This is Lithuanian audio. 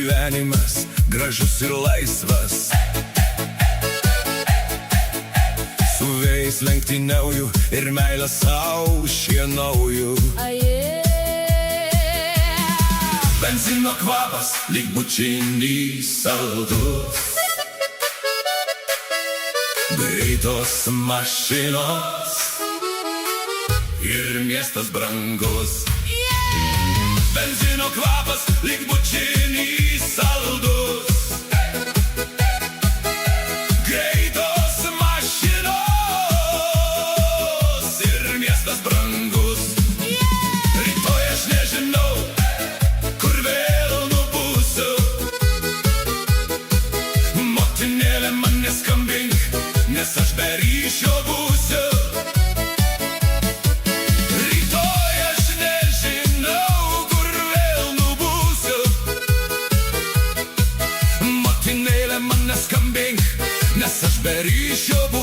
gyvenimas gražus ir laisvas. Su vėjais lenktyniauju ir meilę sau šienauju. Benzino kvapas lyg bučinys saldus. Greitos mašinos ir miestas brangus. Benzino kvapas lyg bučinys saldus. Greitos mašinos ir miestas brangus. Rytoj aš nežinau, kur vėl nubūsiu. Motinėlė man neskambink, nes aš be ryšio būsiu. Rytoj aš nežinau, kur vėl nubūsiu. Motinėlė man neskambink, nes aš be ryšio būsiu.